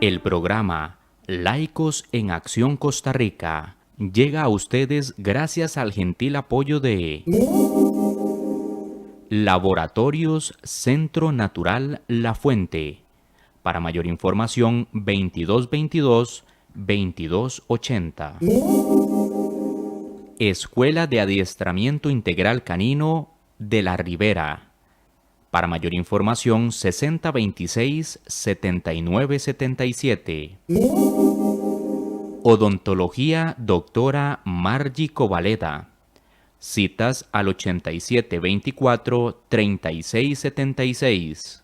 El programa Laicos en Acción Costa Rica llega a ustedes gracias al gentil apoyo de Laboratorios Centro Natural La Fuente. Para mayor información, 2222-2280. Escuela de Adiestramiento Integral Canino de la Ribera. Para mayor información, 6026-7977. Odontología Doctora Margie Covaleda. Citas al 8724-3676.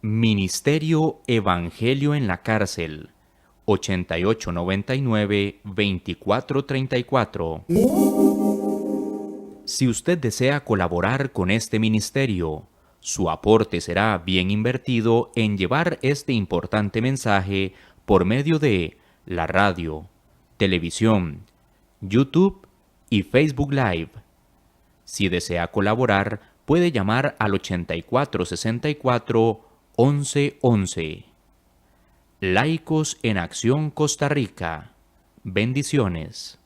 Ministerio Evangelio en la Cárcel. 8899-2434. Si usted desea colaborar con este ministerio, su aporte será bien invertido en llevar este importante mensaje por medio de la radio, televisión, YouTube y Facebook Live. Si desea colaborar, puede llamar al 8464-1111. Laicos en Acción Costa Rica. Bendiciones.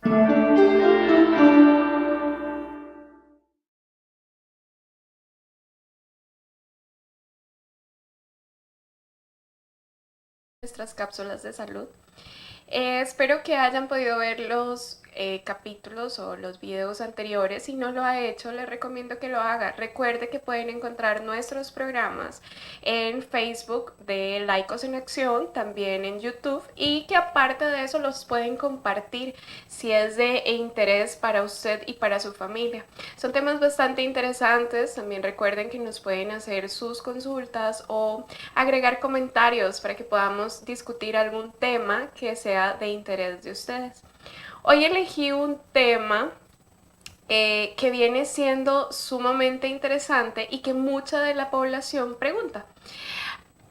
Nuestras cápsulas de salud. Espero que hayan podido ver los capítulos o los videos anteriores. Si no lo ha hecho, les recomiendo que lo haga. Recuerde que pueden encontrar nuestros programas en Facebook de Laicos en Acción, también en YouTube, y que aparte de eso los pueden compartir si es de interés para usted y para su familia. Son temas bastante interesantes. También recuerden que nos pueden hacer sus consultas o agregar comentarios para que podamos discutir algún tema que sea de interés de ustedes. Hoy elegí un tema que viene siendo sumamente interesante y que mucha de la población pregunta.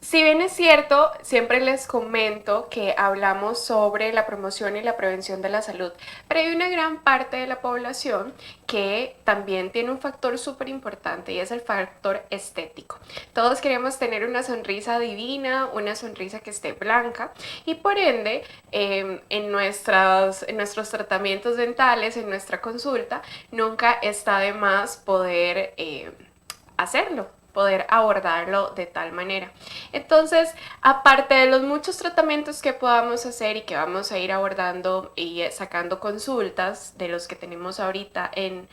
Si bien es cierto, siempre les comento que hablamos sobre la promoción y la prevención de la salud, pero hay una gran parte de la población que también tiene un factor súper importante y es el factor estético. Todos queremos tener una sonrisa divina, una sonrisa que esté blanca y por ende en nuestros tratamientos dentales, en nuestra consulta, nunca está de más poder hacerlo, poder abordarlo de tal manera. Entonces, aparte de los muchos tratamientos que podamos hacer y que vamos a ir abordando y sacando consultas de los que tenemos ahorita en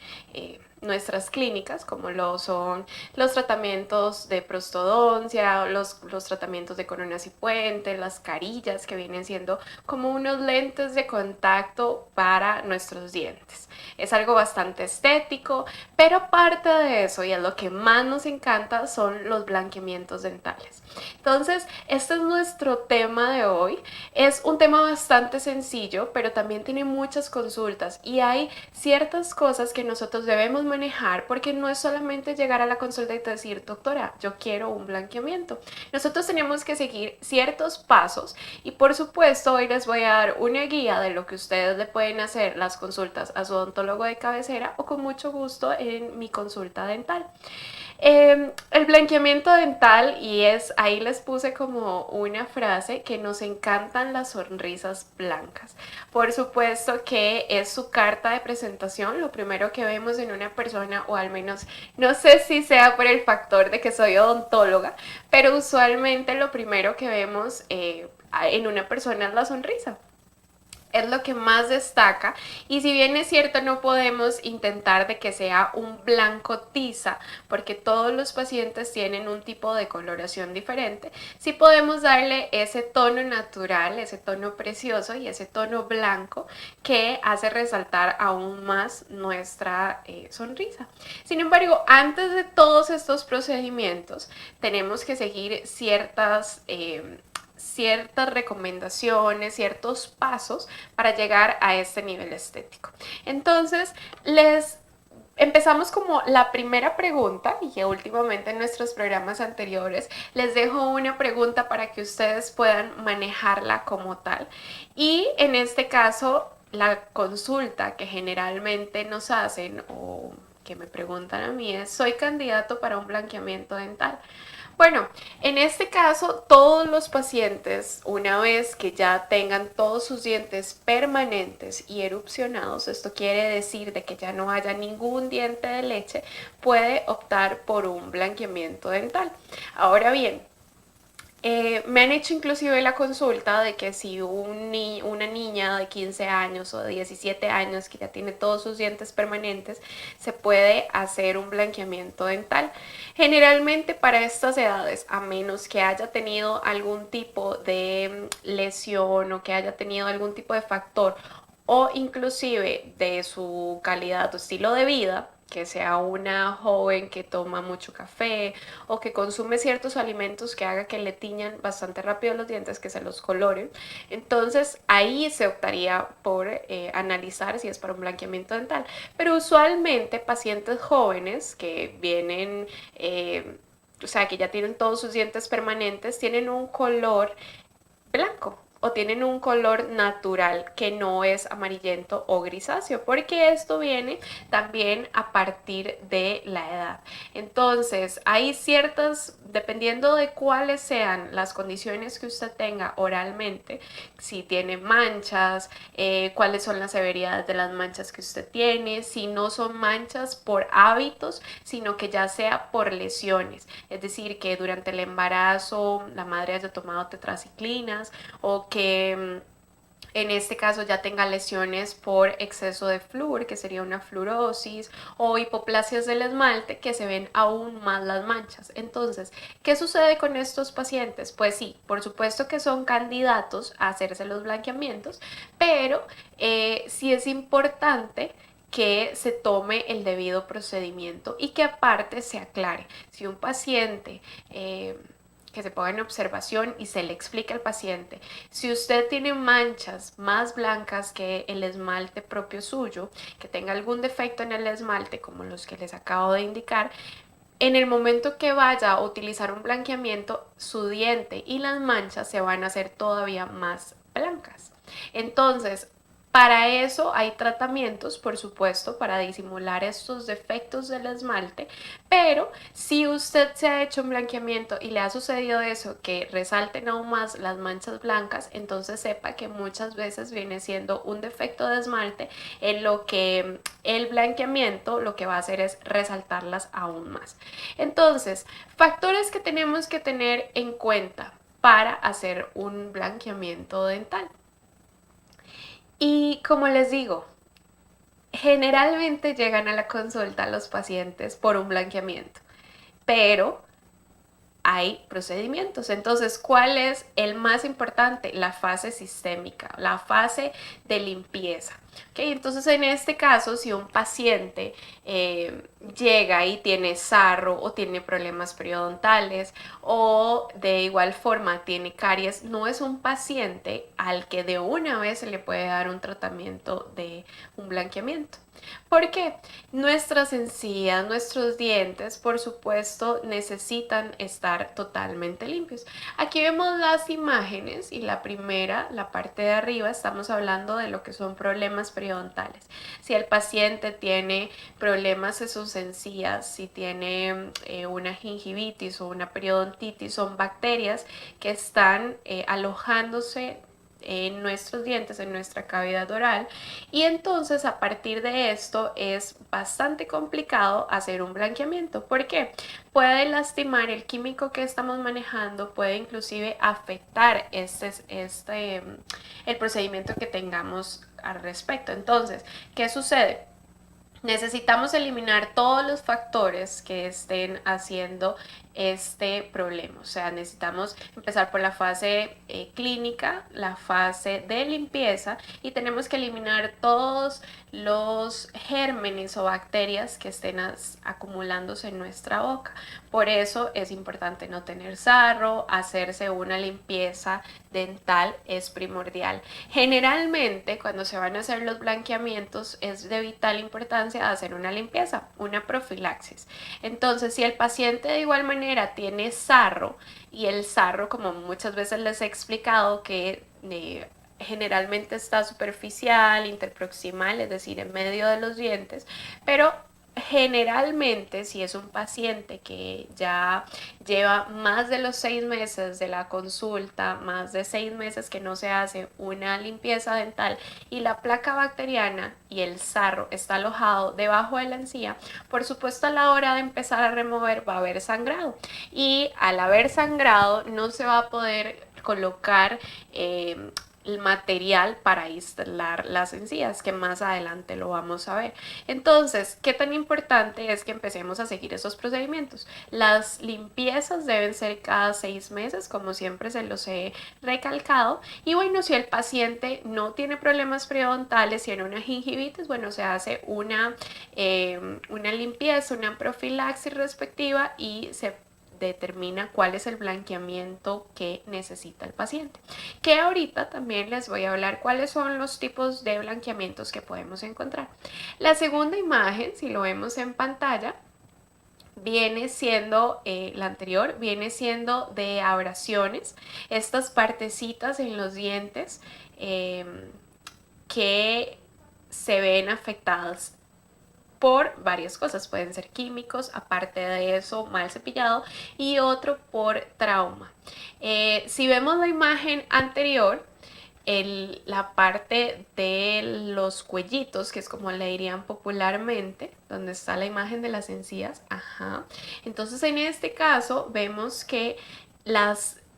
nuestras clínicas, como lo son los tratamientos de prostodoncia, los tratamientos de coronas y puentes, las carillas, que vienen siendo como unos lentes de contacto para nuestros dientes. Es algo bastante estético, pero aparte de eso, y es lo que más nos encanta, son los blanqueamientos dentales. Entonces, este es nuestro tema de hoy. Es un tema bastante sencillo, pero también tiene muchas consultas y hay ciertas cosas que nosotros debemos manejar, porque no es solamente llegar a la consulta y decir, doctora, yo quiero un blanqueamiento. Nosotros tenemos que seguir ciertos pasos y por supuesto hoy les voy a dar una guía de lo que ustedes le pueden hacer las consultas a su odontólogo de cabecera o con mucho gusto en mi consulta dental. El blanqueamiento dental, y es ahí les puse como una frase, que nos encantan las sonrisas blancas. Por supuesto que es su carta de presentación, lo primero que vemos en una persona, o al menos no sé si sea por el factor de que soy odontóloga, pero usualmente lo primero que vemos en una persona es la sonrisa. Es lo que más destaca, y si bien es cierto, no podemos intentar de que sea un blanco tiza porque todos los pacientes tienen un tipo de coloración diferente. Sí podemos darle ese tono natural, ese tono precioso y ese tono blanco que hace resaltar aún más nuestra sonrisa. Sin embargo, antes de todos estos procedimientos tenemos que seguir ciertas recomendaciones, ciertos pasos para llegar a este nivel estético. Entonces, empezamos como la primera pregunta, y últimamente en nuestros programas anteriores les dejo una pregunta para que ustedes puedan manejarla como tal. Y en este caso, la consulta que generalmente nos hacen, o que me preguntan a mí es, ¿soy candidato para un blanqueamiento dental? Bueno, en este caso, todos los pacientes, una vez que ya tengan todos sus dientes permanentes y erupcionados, esto quiere decir de que ya no haya ningún diente de leche, puede optar por un blanqueamiento dental. Ahora bien, me han hecho inclusive la consulta de que si una niña de 15 años o de 17 años que ya tiene todos sus dientes permanentes, se puede hacer un blanqueamiento dental. Generalmente para estas edades, a menos que haya tenido algún tipo de lesión o que haya tenido algún tipo de factor o inclusive de su calidad o estilo de vida, que sea una joven que toma mucho café o que consume ciertos alimentos que haga que le tiñan bastante rápido los dientes, que se los coloren. Entonces ahí se optaría por analizar si es para un blanqueamiento dental. Pero usualmente pacientes jóvenes que vienen, o sea, que ya tienen todos sus dientes permanentes, tienen un color blanco o tienen un color natural que no es amarillento o grisáceo, porque esto viene también a partir de la edad. Entonces, hay ciertas, dependiendo de cuáles sean las condiciones que usted tenga oralmente, si tiene manchas, cuáles son las severidades de las manchas que usted tiene, si no son manchas por hábitos, sino que ya sea por lesiones, es decir, que durante el embarazo la madre haya tomado tetraciclinas o que en este caso ya tenga lesiones por exceso de flúor, que sería una fluorosis, o hipoplasias del esmalte, que se ven aún más las manchas. Entonces, ¿qué sucede con estos pacientes? Pues sí, por supuesto que son candidatos a hacerse los blanqueamientos, pero sí es importante que se tome el debido procedimiento y que aparte se aclare. Si un paciente que se ponga en observación y se le explica al paciente, si usted tiene manchas más blancas que el esmalte propio suyo, que tenga algún defecto en el esmalte como los que les acabo de indicar, en el momento que vaya a utilizar un blanqueamiento, su diente y las manchas se van a hacer todavía más blancas. Entonces, para eso hay tratamientos, por supuesto, para disimular estos defectos del esmalte, pero si usted se ha hecho un blanqueamiento y le ha sucedido eso, que resalten aún más las manchas blancas, entonces sepa que muchas veces viene siendo un defecto de esmalte en lo que el blanqueamiento lo que va a hacer es resaltarlas aún más. Entonces, factores que tenemos que tener en cuenta para hacer un blanqueamiento dental. Y como les digo, generalmente llegan a la consulta los pacientes por un blanqueamiento, pero hay procedimientos. Entonces, ¿cuál es el más importante? La fase sistémica, la fase de limpieza. ¿Okay? Entonces, en este caso, si un paciente llega y tiene sarro o tiene problemas periodontales o de igual forma tiene caries, no es un paciente al que de una vez se le puede dar un tratamiento de un blanqueamiento. ¿Por qué? Nuestras encías, nuestros dientes, por supuesto, necesitan estar totalmente limpios. Aquí vemos las imágenes y la primera, la parte de arriba, estamos hablando de lo que son problemas periodontales. Si el paciente tiene problemas en sus encías, si tiene una gingivitis o una periodontitis, son bacterias que están alojándose en nuestros dientes, en nuestra cavidad oral, y entonces a partir de esto es bastante complicado hacer un blanqueamiento. ¿Por qué? Puede lastimar el químico que estamos manejando, puede inclusive afectar el procedimiento que tengamos al respecto. Entonces, ¿qué sucede? Necesitamos eliminar todos los factores que estén haciendo este problema. O sea, necesitamos empezar por la fase clínica, la fase de limpieza, y tenemos que eliminar todos los gérmenes o bacterias que estén acumulándose en nuestra boca. Por eso es importante no tener sarro, hacerse una limpieza dental es primordial. Generalmente cuando se van a hacer los blanqueamientos es de vital importancia hacer una limpieza, una profilaxis. Entonces, si el paciente de igual manera tiene sarro, y el sarro, como muchas veces les he explicado, que generalmente está superficial, interproximal, es decir, en medio de los dientes, pero Generalmente, si es un paciente que ya lleva más de los 6 meses de la consulta, más de 6 meses que no se hace una limpieza dental y la placa bacteriana y el sarro está alojado debajo de la encía, por supuesto a la hora de empezar a remover va a haber sangrado, y al haber sangrado no se va a poder colocar el material para instalar las encías, que más adelante lo vamos a ver. Entonces, ¿qué tan importante es que empecemos a seguir esos procedimientos? Las limpiezas deben ser cada 6 meses, como siempre se los he recalcado. Y bueno, si el paciente no tiene problemas periodontales, tiene una gingivitis, bueno, se hace una limpieza, una profilaxis respectiva y se determina cuál es el blanqueamiento que necesita el paciente. Que ahorita también les voy a hablar cuáles son los tipos de blanqueamientos que podemos encontrar. La segunda imagen, si lo vemos en pantalla, viene siendo la anterior, viene siendo de abrasiones, estas partecitas en los dientes que se ven afectadas por varias cosas, pueden ser químicos, aparte de eso mal cepillado, y otro por trauma. Si vemos la imagen anterior, la parte de los cuellitos, que es como le dirían popularmente, donde está la imagen de las encías, ajá. Entonces en este caso vemos que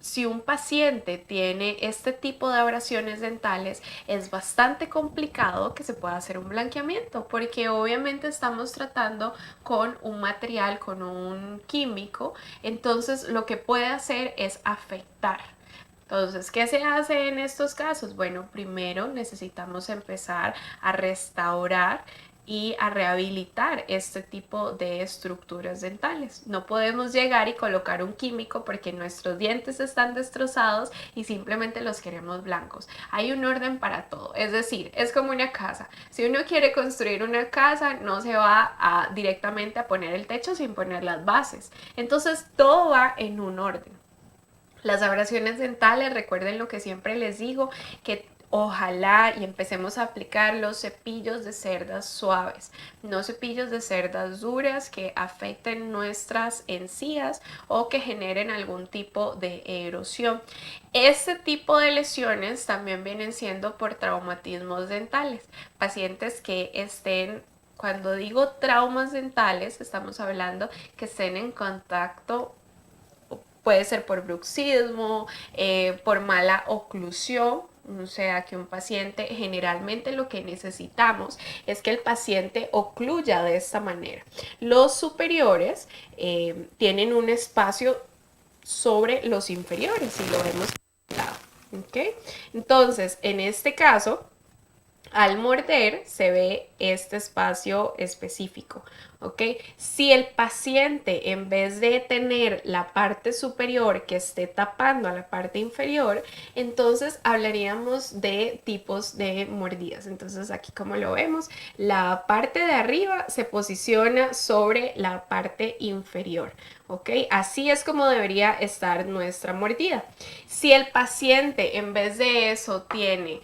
si un paciente tiene este tipo de abrasiones dentales, es bastante complicado que se pueda hacer un blanqueamiento, porque obviamente estamos tratando con un material, con un químico, entonces lo que puede hacer es afectar. Entonces, ¿qué se hace en estos casos? Bueno, primero necesitamos empezar a restaurar y a rehabilitar este tipo de estructuras dentales. No podemos llegar y colocar un químico porque nuestros dientes están destrozados y simplemente los queremos blancos. Hay un orden para todo, es decir, es como una casa. Si uno quiere construir una casa, no se va directamente a poner el techo sin poner las bases. Entonces, todo va en un orden. Las abrasiones dentales, recuerden lo que siempre les digo, que ojalá y empecemos a aplicar los cepillos de cerdas suaves, no cepillos de cerdas duras que afecten nuestras encías o que generen algún tipo de erosión. Este tipo de lesiones también vienen siendo por traumatismos dentales, pacientes que estén. Cuando digo traumas dentales, estamos hablando que estén en contacto. Puede ser por bruxismo, por mala oclusión, o sea que un paciente, generalmente lo que necesitamos es que el paciente ocluya de esta manera. Los superiores tienen un espacio sobre los inferiores, si lo vemos. ¿Okay? Entonces, en este caso, al morder se ve este espacio específico, ¿ok? Si el paciente, en vez de tener la parte superior que esté tapando a la parte inferior, entonces hablaríamos de tipos de mordidas. Entonces aquí, como lo vemos, la parte de arriba se posiciona sobre la parte inferior, ¿ok? Así es como debería estar nuestra mordida. Si el paciente, en vez de eso, tiene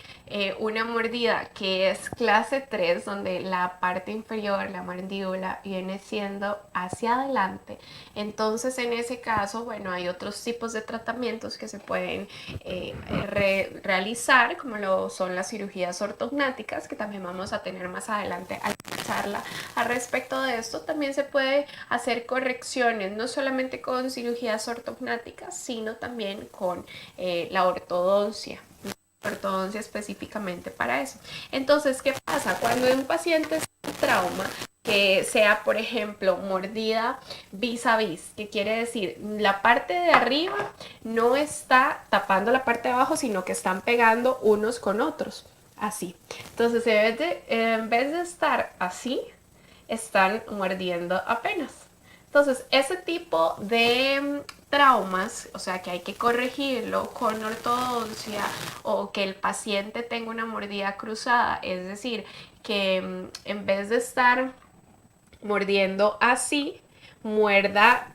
una mordida que es clase 3, donde la parte inferior, la mandíbula, viene siendo hacia adelante, entonces en ese caso, bueno, hay otros tipos de tratamientos que se pueden realizar, como lo son las cirugías ortognáticas, que también vamos a tener más adelante a la charla al respecto de esto. También se puede hacer correcciones, no solamente con cirugías ortognáticas, sino también con la ortodoncia específicamente para eso. Entonces, ¿qué pasa? Cuando un paciente es un trauma, que sea, por ejemplo, mordida vis a vis, que quiere decir la parte de arriba no está tapando la parte de abajo, sino que están pegando unos con otros, así. Entonces, en vez de estar así, están mordiendo apenas. Entonces, ese tipo de traumas, o sea, que hay que corregirlo con ortodoncia, o que el paciente tenga una mordida cruzada, es decir, que en vez de estar mordiendo así, muerda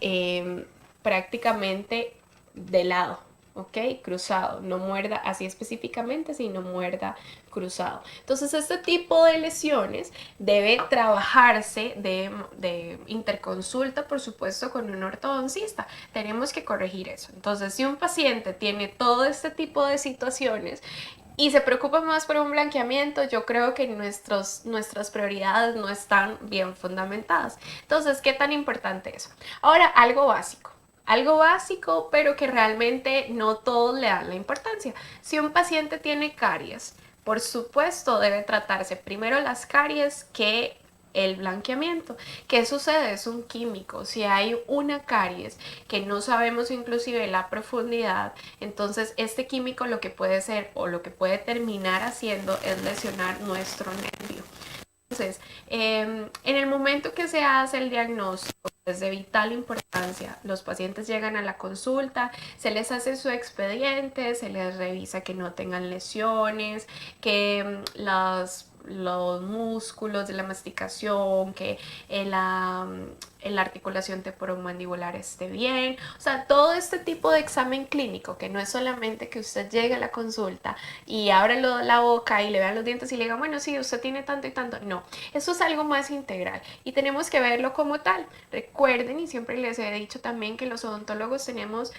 prácticamente de lado. ¿ok? Cruzado, no muerda así específicamente, sino muerda cruzado. Entonces, este tipo de lesiones debe trabajarse de interconsulta, por supuesto, con un ortodoncista. Tenemos que corregir eso. Entonces, si un paciente tiene todo este tipo de situaciones y se preocupa más por un blanqueamiento, yo creo que nuestras prioridades no están bien fundamentadas. Entonces, ¿qué tan importante es? Ahora, algo básico, pero que realmente no todos le dan la importancia. Si un paciente tiene caries, por supuesto debe tratarse primero las caries que el blanqueamiento. ¿Qué sucede? Es un químico. Si hay una caries que no sabemos inclusive la profundidad, entonces este químico lo que puede ser o lo que puede terminar haciendo es lesionar nuestro nervio. Entonces, en el momento que se hace el diagnóstico, es de vital importancia. Los pacientes llegan a la consulta, se les hace su expediente, se les revisa que no tengan lesiones, que los músculos de la masticación, que la articulación temporomandibular esté bien. O sea, todo este tipo de examen clínico, que no es solamente que usted llegue a la consulta y abra la boca y le vean los dientes y le digan, bueno, sí, usted tiene tanto y tanto. No, eso es algo más integral y tenemos que verlo como tal. Recuerden, y siempre les he dicho también, que los odontólogos tenemos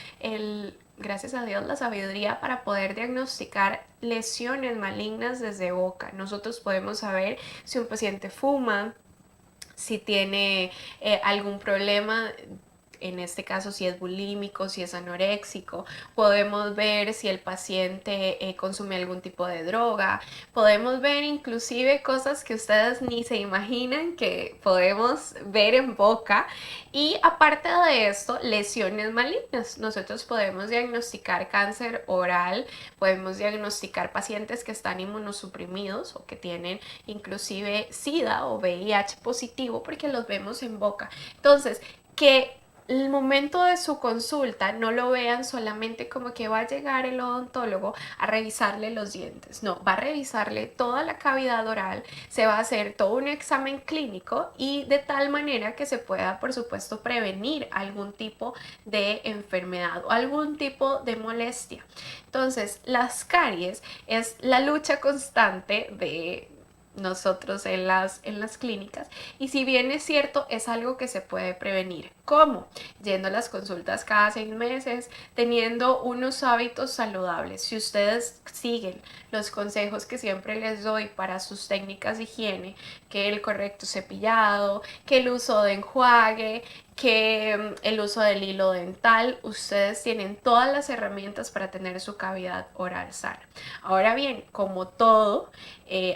gracias a Dios, la sabiduría para poder diagnosticar lesiones malignas desde boca. Nosotros podemos saber si un paciente fuma, si tiene algún problema, en este caso si es bulímico, si es anoréxico, podemos ver si el paciente consume algún tipo de droga, podemos ver inclusive cosas que ustedes ni se imaginan que podemos ver en boca. Y aparte de esto, lesiones malignas. Nosotros podemos diagnosticar cáncer oral, podemos diagnosticar pacientes que están inmunosuprimidos o que tienen inclusive SIDA o VIH positivo, porque los vemos en boca. Entonces, que el momento de su consulta no lo vean solamente como que va a llegar el odontólogo a revisarle los dientes. No, va a revisarle toda la cavidad oral, se va a hacer todo un examen clínico y de tal manera que se pueda, por supuesto, prevenir algún tipo de enfermedad o algún tipo de molestia. Entonces, las caries es la lucha constante de nosotros en las clínicas, y si bien es cierto, es algo que se puede prevenir. ¿Cómo? Yendo a las consultas cada 6 meses, teniendo unos hábitos saludables. Si ustedes siguen los consejos que siempre les doy para sus técnicas de higiene, que el correcto cepillado, que el uso de enjuague, que el uso del hilo dental, ustedes tienen todas las herramientas para tener su cavidad oral sana. Ahora bien, como todo,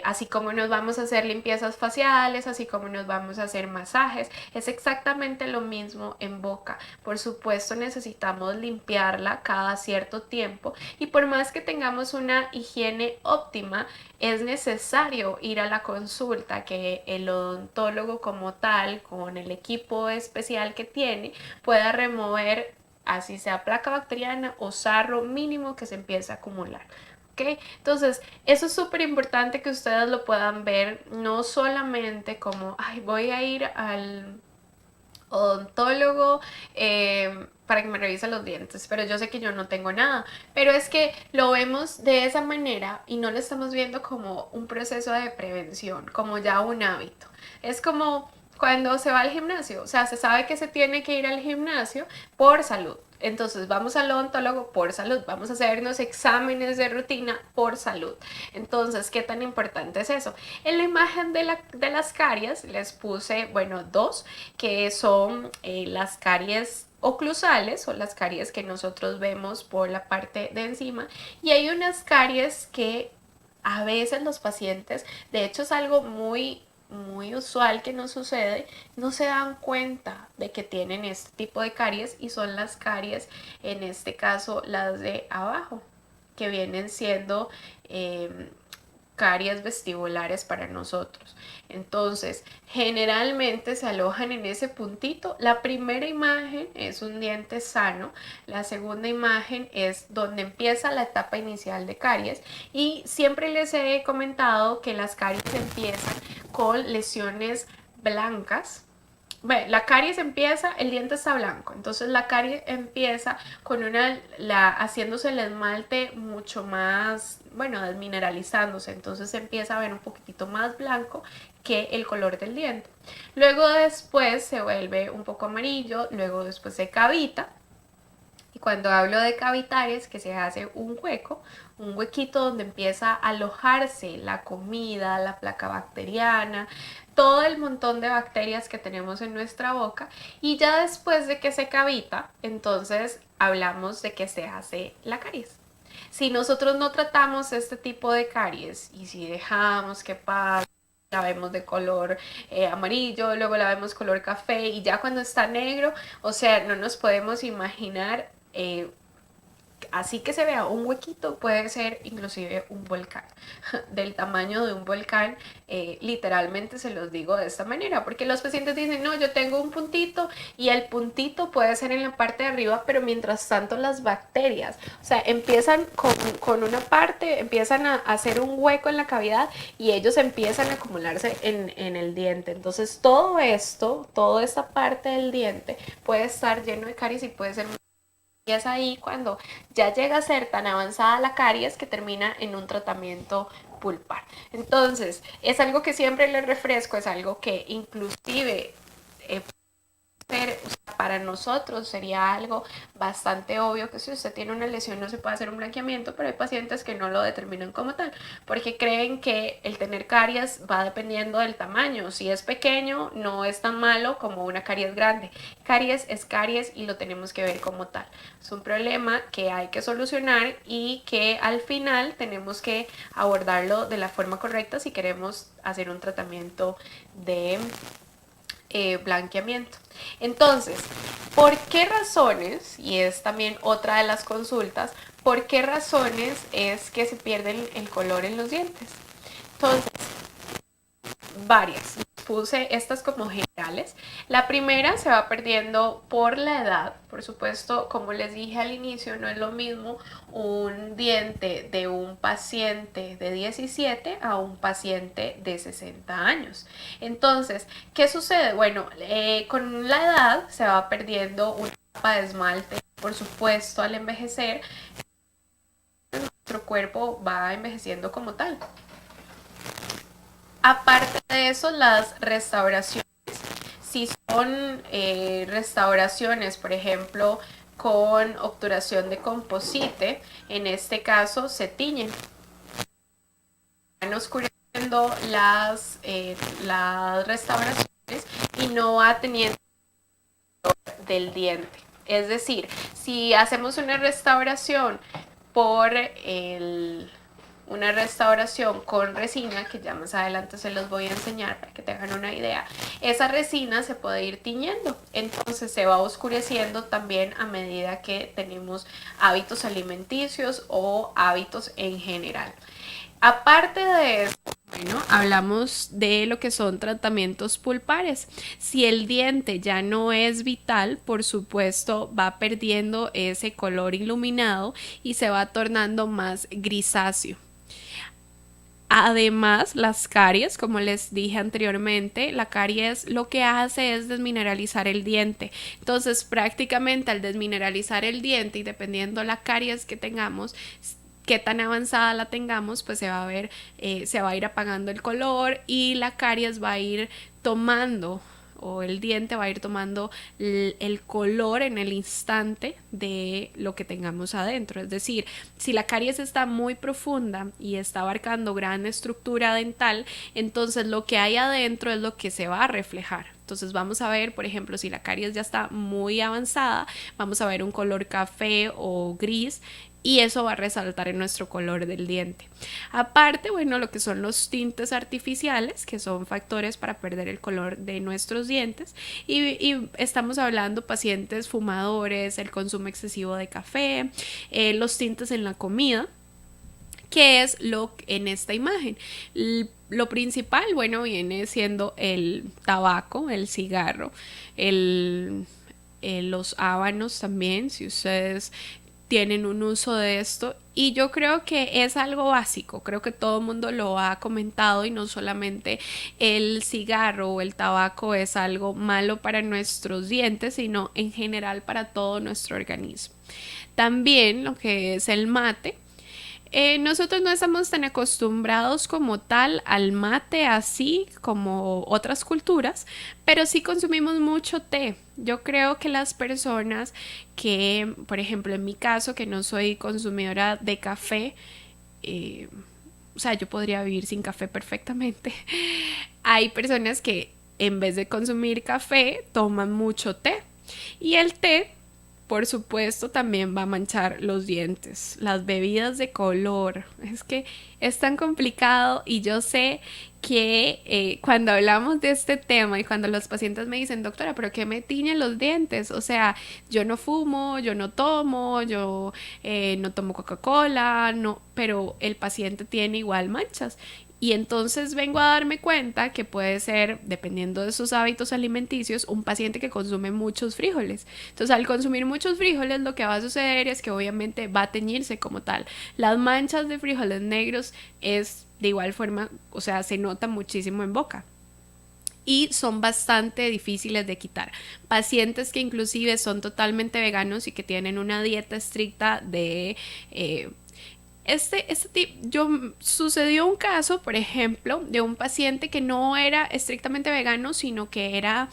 así como nos vamos a hacer limpiezas faciales, así como nos vamos a hacer masajes, es exactamente lo mismo en boca. Por supuesto, necesitamos limpiarla cada cierto tiempo y por más que tengamos una higiene óptima, es necesario ir a la consulta, que el odontólogo como tal, con el equipo especial que tiene, pueda remover, así sea placa bacteriana o sarro mínimo que se empiece a acumular. ¿Okay? Entonces, eso es súper importante que ustedes lo puedan ver, no solamente como, ay, voy a ir al odontólogo para que me revise los dientes, pero yo sé que yo no tengo nada. Pero es que lo vemos de esa manera y no lo estamos viendo como un proceso de prevención, como ya un hábito. Es como cuando se va al gimnasio, o sea, se sabe que se tiene que ir al gimnasio por salud. Entonces vamos al odontólogo por salud, vamos a hacernos exámenes de rutina por salud. Entonces, ¿qué tan importante es eso? En la imagen de las caries les puse, bueno, dos, que son las caries oclusales o las caries que nosotros vemos por la parte de encima, y hay unas caries que a veces los pacientes, de hecho es algo muy usual que nos sucede, no se dan cuenta de que tienen este tipo de caries, y son las caries, en este caso las de abajo, que vienen siendo caries vestibulares para nosotros. Entonces, generalmente se alojan en ese puntito. La primera imagen es un diente sano, la segunda imagen es donde empieza la etapa inicial de caries, y siempre les he comentado que las caries empiezan con lesiones blancas la caries empieza, el diente está blanco, entonces la caries empieza con haciéndose el esmalte mucho más, bueno, desmineralizándose, entonces se empieza a ver un poquitito más blanco que el color del diente. Luego después se vuelve un poco amarillo, luego después se cavita. Y cuando hablo de cavitar es que se hace un hueco, un huequito donde empieza a alojarse la comida, la placa bacteriana, todo el montón de bacterias que tenemos en nuestra boca. Y ya después de que se cavita, entonces hablamos de que se hace la caries. Si nosotros no tratamos este tipo de caries y si dejamos que pase, la vemos de color amarillo, luego la vemos color café y ya cuando está negro, o sea, no nos podemos imaginar, así que se vea un huequito, puede ser inclusive un volcán, del tamaño de un volcán, literalmente se los digo de esta manera, porque los pacientes dicen, no, yo tengo un puntito y el puntito puede ser en la parte de arriba, pero mientras tanto las bacterias, o sea, empiezan con una parte, empiezan a hacer un hueco en la cavidad y ellos empiezan a acumularse en el diente. Entonces todo esto, toda esta parte del diente puede estar lleno de caries y puede ser muy... Y es ahí cuando ya llega a ser tan avanzada la caries que termina en un tratamiento pulpar. Entonces, es algo que siempre les refresco, es algo que inclusive para nosotros sería algo bastante obvio que si usted tiene una lesión no se puede hacer un blanqueamiento, pero hay pacientes que no lo determinan como tal, porque creen que el tener caries va dependiendo del tamaño. Si es pequeño, no es tan malo como una caries grande. Caries es caries y lo tenemos que ver como tal. Es un problema que hay que solucionar y que al final tenemos que abordarlo de la forma correcta si queremos hacer un tratamiento de blanqueamiento. Entonces, ¿por qué razones? Y es también otra de las consultas, ¿por qué razones es que se pierde el color en los dientes? Entonces, varias. Puse estas como generales. La primera se va perdiendo por la edad. Por supuesto, como les dije al inicio, no es lo mismo un diente de un paciente de 17 a un paciente de 60 años. Entonces, ¿qué sucede? Bueno, con la edad se va perdiendo una capa de esmalte. Por supuesto, al envejecer, nuestro cuerpo va envejeciendo como tal. Aparte de eso, las restauraciones, si son restauraciones, por ejemplo, con obturación de composite, en este caso se tiñen. Van oscureciendo las restauraciones y no va teniendo del diente. Es decir, si hacemos una restauración por una restauración con resina, que ya más adelante se los voy a enseñar para que tengan una idea, esa resina se puede ir tiñendo, entonces se va oscureciendo también a medida que tenemos hábitos alimenticios o hábitos en general. Aparte de eso, bueno, hablamos de lo que son tratamientos pulpares. Si el diente ya no es vital, por supuesto, va perdiendo ese color iluminado y se va tornando más grisáceo. Además, las caries, como les dije anteriormente, la caries lo que hace es desmineralizar el diente. Entonces, prácticamente al desmineralizar el diente y dependiendo la caries que tengamos, qué tan avanzada la tengamos, pues se va a ver, se va a ir apagando el color y la caries va a ir tomando, o el diente va a ir tomando el color en el instante de lo que tengamos adentro. Es decir, si la caries está muy profunda y está abarcando gran estructura dental, entonces lo que hay adentro es lo que se va a reflejar. Entonces vamos a ver, por ejemplo, si la caries ya está muy avanzada, vamos a ver un color café o gris y eso va a resaltar en nuestro color del diente. Aparte, bueno, lo que son los tintes artificiales, que son factores para perder el color de nuestros dientes, y estamos hablando pacientes fumadores, el consumo excesivo de café, los tintes en la comida, que es lo en esta imagen. Lo principal, bueno, viene siendo el tabaco, el cigarro, los hábanos también, si ustedes tienen un uso de esto y yo creo que es algo básico, creo que todo el mundo lo ha comentado y no solamente el cigarro o el tabaco es algo malo para nuestros dientes, sino en general para todo nuestro organismo. También lo que es el mate. Nosotros no estamos tan acostumbrados como tal al mate así como otras culturas, pero sí consumimos mucho té. Yo creo que las personas que, por ejemplo, en mi caso, que no soy consumidora de café, eh, o sea, yo podría vivir sin café perfectamente. Hay personas que en vez de consumir café toman mucho té y el té por supuesto también va a manchar los dientes, las bebidas de color. Es que es tan complicado y yo sé que cuando hablamos de este tema y cuando los pacientes me dicen, doctora, ¿pero qué me tiñen los dientes? O sea, yo no fumo, yo no tomo, yo no tomo Coca-Cola, no, pero el paciente tiene igual manchas. Y entonces vengo a darme cuenta que puede ser, dependiendo de sus hábitos alimenticios, un paciente que consume muchos frijoles. Entonces, al consumir muchos frijoles, lo que va a suceder es que obviamente va a teñirse como tal. Las manchas de frijoles negros es de igual forma, o sea, se nota muchísimo en boca y son bastante difíciles de quitar. Pacientes que inclusive son totalmente veganos y que tienen una dieta estricta de sucedió un caso, por ejemplo, de un paciente que no era estrictamente vegano, sino que era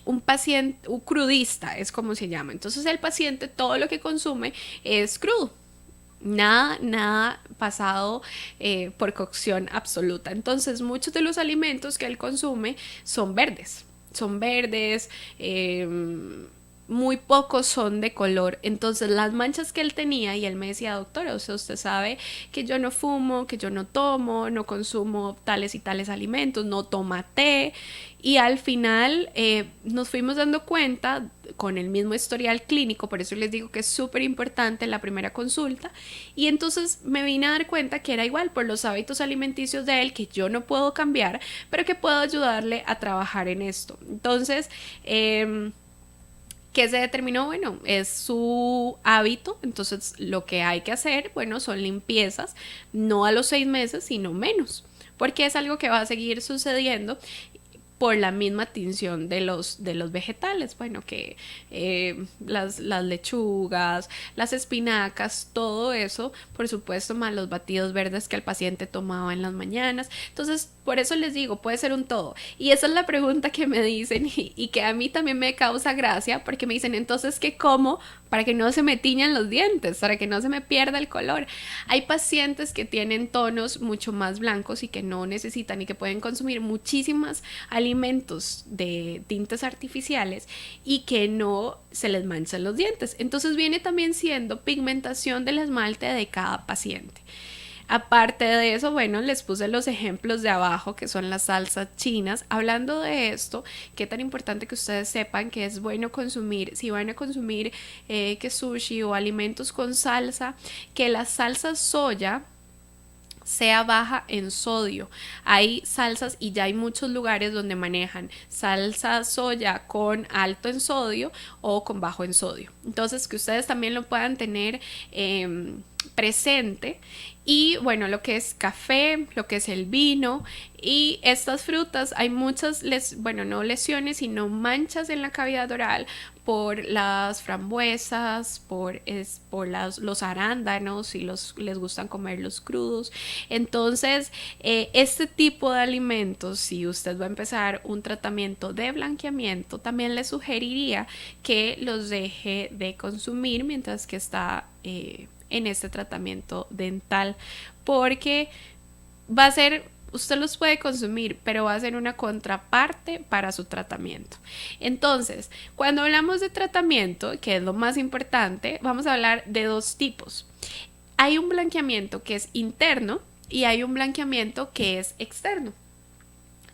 un paciente, un crudista, es como se llama. Entonces el paciente todo lo que consume es crudo. Nada pasado por cocción absoluta. Entonces muchos de los alimentos que él consume son verdes. Son verdes, muy pocos son de color. Entonces las manchas que él tenía, y él me decía, doctora, o sea, usted sabe que yo no fumo, que yo no tomo, no consumo tales y tales alimentos, no toma té. Y al final nos fuimos dando cuenta con el mismo historial clínico, por eso les digo que es súper importante la primera consulta, y entonces me vine a dar cuenta que era igual por los hábitos alimenticios de él, que yo no puedo cambiar, pero que puedo ayudarle a trabajar en esto. Entonces, ¿qué se determinó? Bueno, es su hábito, entonces lo que hay que hacer, bueno, son limpiezas, no a los 6 meses, sino menos, porque es algo que va a seguir sucediendo por la misma tinción de los vegetales, bueno, que las lechugas, las espinacas, todo eso, por supuesto, más los batidos verdes que el paciente tomaba en las mañanas. Entonces, por eso les digo, puede ser un todo. Y esa es la pregunta que me dicen y que a mí también me causa gracia, porque me dicen, entonces, ¿qué como para que no se me tiñan los dientes, para que no se me pierda el color? Hay pacientes que tienen tonos mucho más blancos y que no necesitan y que pueden consumir muchísimas alimentos de tintes artificiales y que no se les manchan los dientes. Entonces viene también siendo pigmentación del esmalte de cada paciente. Aparte de eso, bueno, les puse los ejemplos de abajo que son las salsas chinas. Hablando de esto, qué tan importante que ustedes sepan que es bueno consumir, si van a consumir que sushi o alimentos con salsa, que la salsa soya sea baja en sodio. Hay salsas y ya hay muchos lugares donde manejan salsa soya con alto en sodio o con bajo en sodio. Entonces que ustedes también lo puedan tener presente. Y bueno, lo que es café, lo que es el vino y estas frutas, hay muchas, no lesiones, sino manchas en la cavidad oral por las frambuesas, por los arándanos, si les gustan comerlos crudos. Entonces, este tipo de alimentos, si usted va a empezar un tratamiento de blanqueamiento, también le sugeriría que los deje de consumir mientras que está en este tratamiento dental, porque va a ser, usted los puede consumir, pero va a ser una contraparte para su tratamiento. Entonces, cuando hablamos de tratamiento, que es lo más importante, vamos a hablar de dos tipos. Hay un blanqueamiento que es interno y hay un blanqueamiento que es externo.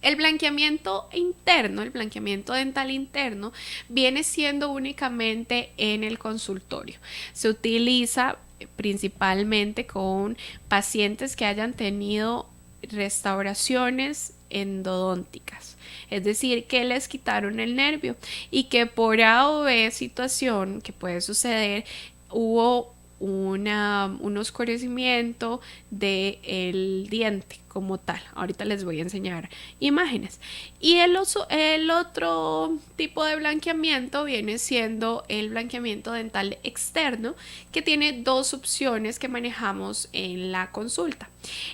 El blanqueamiento interno, el blanqueamiento dental interno, viene siendo únicamente en el consultorio. Se utiliza principalmente con pacientes que hayan tenido restauraciones endodónticas. es decir, que les quitaron el nervio y que por A o B situación que puede suceder, hubo un oscurecimiento del diente como tal. Ahorita les voy a enseñar imágenes. Y el otro tipo de blanqueamiento viene siendo el blanqueamiento dental externo, que tiene dos opciones que manejamos en la consulta.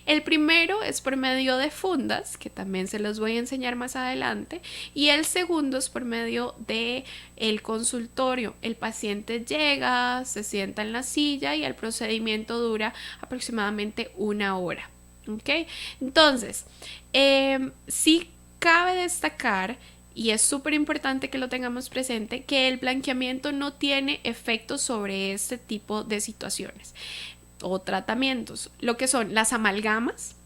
El primero es por medio de fundas, que también se los voy a enseñar más adelante, y el segundo es por medio de el consultorio. El paciente llega, se sienta en la silla y el procedimiento dura aproximadamente 1 hora. ¿Ok? Entonces, sí cabe destacar, y es súper importante que lo tengamos presente, que el blanqueamiento no tiene efectos sobre este tipo de situaciones o tratamientos, lo que son las amalgamas,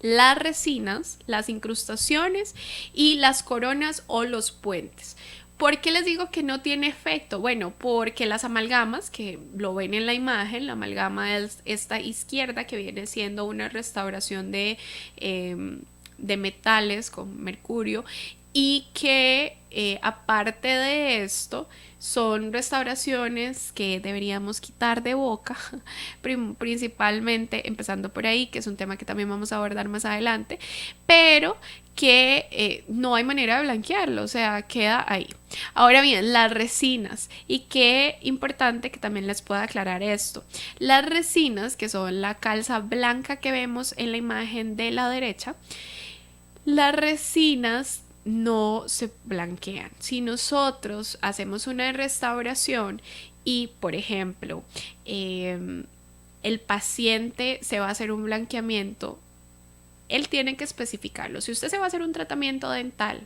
las resinas, las incrustaciones y las coronas o los puentes. ¿Por qué les digo que no tiene efecto? Bueno, porque las amalgamas, que lo ven en la imagen, la amalgama es esta izquierda, que viene siendo una restauración de metales con mercurio, y que aparte de esto son restauraciones que deberíamos quitar de boca, principalmente empezando por ahí, que es un tema que también vamos a abordar más adelante, pero que no hay manera de blanquearlo, o sea, queda ahí. Ahora bien, las resinas, y qué importante que también les pueda aclarar esto. Las resinas, que son la calza blanca que vemos en la imagen de la derecha, las resinas no se blanquean. Si nosotros hacemos una restauración y, por ejemplo, el paciente se va a hacer un blanqueamiento, él tiene que especificarlo. Si usted se va a hacer un tratamiento dental,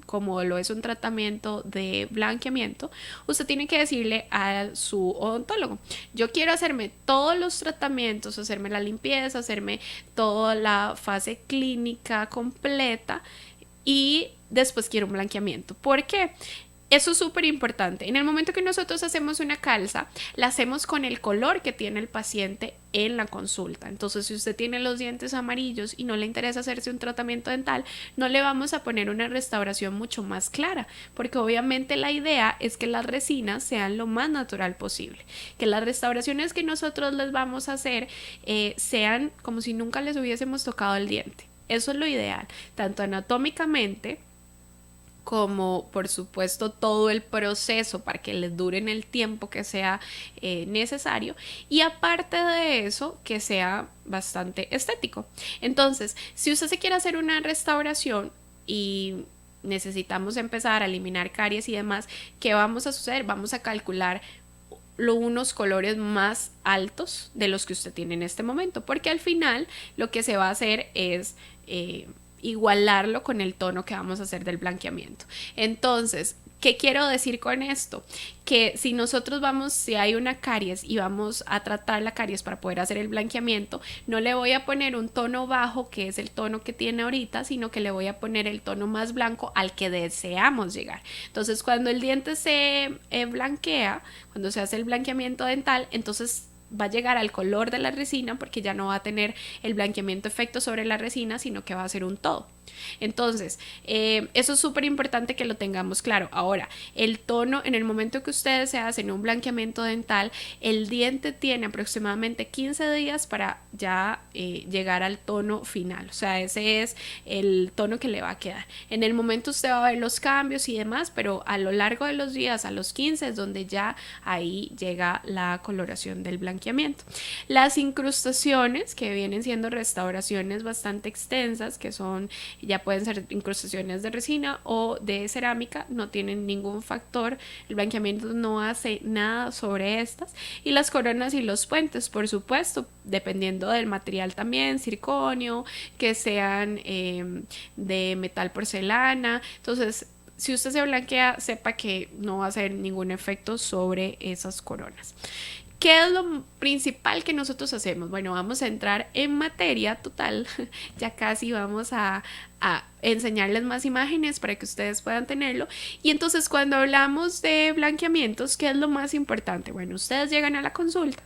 como lo es un tratamiento de blanqueamiento, usted tiene que decirle a su odontólogo: yo quiero hacerme todos los tratamientos, hacerme la limpieza, hacerme toda la fase clínica completa, y después quiero un blanqueamiento. ¿Por qué? Eso es súper importante. En el momento que nosotros hacemos una calza, la hacemos con el color que tiene el paciente en la consulta. Entonces, si usted tiene los dientes amarillos y no le interesa hacerse un tratamiento dental, no le vamos a poner una restauración mucho más clara, porque obviamente la idea es que las resinas sean lo más natural posible, que las restauraciones que nosotros les vamos a hacer sean como si nunca les hubiésemos tocado el diente. Eso es lo ideal, tanto anatómicamente como, por supuesto, todo el proceso para que les duren el tiempo que sea necesario, y aparte de eso, que sea bastante estético. Entonces, si usted se quiere hacer una restauración y necesitamos empezar a eliminar caries y demás, ¿qué vamos a suceder? Vamos a calcular unos colores más altos de los que usted tiene en este momento, porque al final lo que se va a hacer es igualarlo con el tono que vamos a hacer del blanqueamiento. Entonces, ¿qué quiero decir con esto? Que si nosotros si hay una caries y vamos a tratar la caries para poder hacer el blanqueamiento, no le voy a poner un tono bajo, que es el tono que tiene ahorita, sino que le voy a poner el tono más blanco al que deseamos llegar. Entonces, cuando el diente se blanquea, cuando se hace el blanqueamiento dental, entonces va a llegar al color de la resina, porque ya no va a tener el blanqueamiento efecto sobre la resina, sino que va a ser un todo. Entonces, eso es súper importante que lo tengamos claro. Ahora, el tono, en el momento que ustedes se hacen un blanqueamiento dental, el diente tiene aproximadamente 15 días para ya llegar al tono final. O sea, ese es el tono que le va a quedar. En el momento usted va a ver los cambios y demás, pero a lo largo de los días, a los 15, es donde ya ahí llega la coloración del blanqueamiento. Las incrustaciones, que vienen siendo restauraciones bastante extensas, que son, ya pueden ser incrustaciones de resina o de cerámica, no tienen ningún factor, el blanqueamiento no hace nada sobre estas. Y las coronas y los puentes, por supuesto, dependiendo del material también, circonio, que sean de metal porcelana. Entonces, si usted se blanquea, sepa que no va a hacer ningún efecto sobre esas coronas. ¿Qué es lo principal que nosotros hacemos? Bueno, vamos a entrar en materia total. Ya casi vamos a enseñarles más imágenes para que ustedes puedan tenerlo. Y entonces, cuando hablamos de blanqueamientos, ¿qué es lo más importante? Bueno, ustedes llegan a la consulta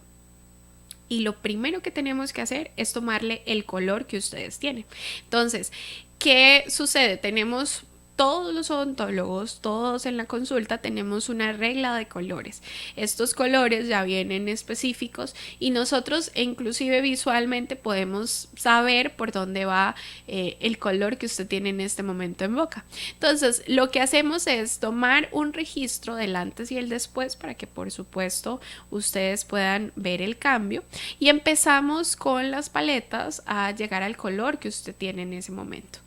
y lo primero que tenemos que hacer es tomarle el color que ustedes tienen. Entonces, ¿Qué sucede? Tenemos todos los odontólogos, todos en la consulta tenemos una regla de colores. Estos colores ya vienen específicos y nosotros inclusive visualmente podemos saber por dónde va el color que usted tiene en este momento en boca. Entonces, lo que hacemos es tomar un registro del antes y el después para que por supuesto ustedes puedan ver el cambio y empezamos con las paletas a llegar al color que usted tiene en ese momento